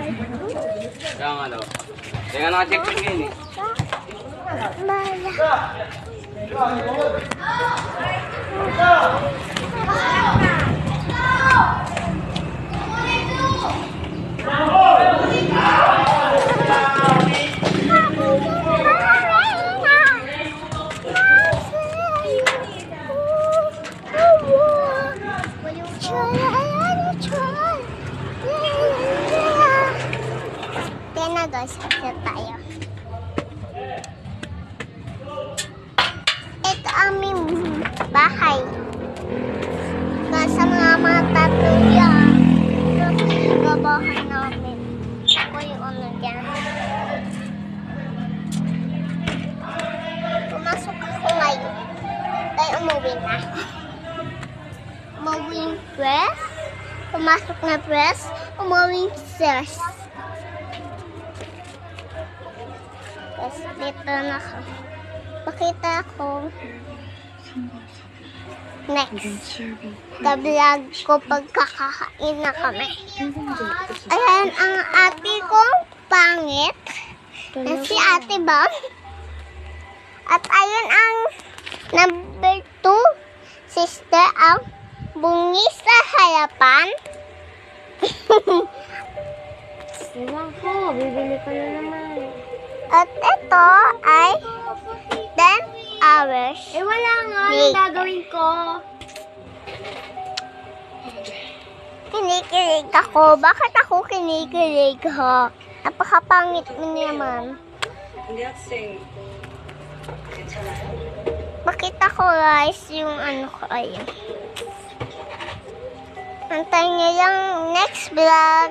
Kaya nga daw. Kaya nga naka-check ko yun eh. Guys, kasi tayo. Ito aming bahay. Nasa mga tatuya. Ito yung bahay namin. Ako yung ano dyan. Pumasok ako ngayon. Tayo umuwi na. Umuwi press. Pumasok na press. Umuwi stairs. Tapos dito na ako. Pakita ko. Next. Ka-vlog ko pagkakakain na kami. Ayan ang ate kong pangit. Yan si Ate Bam. At ayun ang number 2. Sister ang bungis sa harapan. Ewan ko, bibili ko na naman. At ito ay 10 hours. Eh wala nga, anong gagawin ko? Kinikilig ako. Bakit ako kinikilig ha? Napakapangit mo naman. Pakita ko guys yung ano ko ayun. Antayin niyo yung next vlog.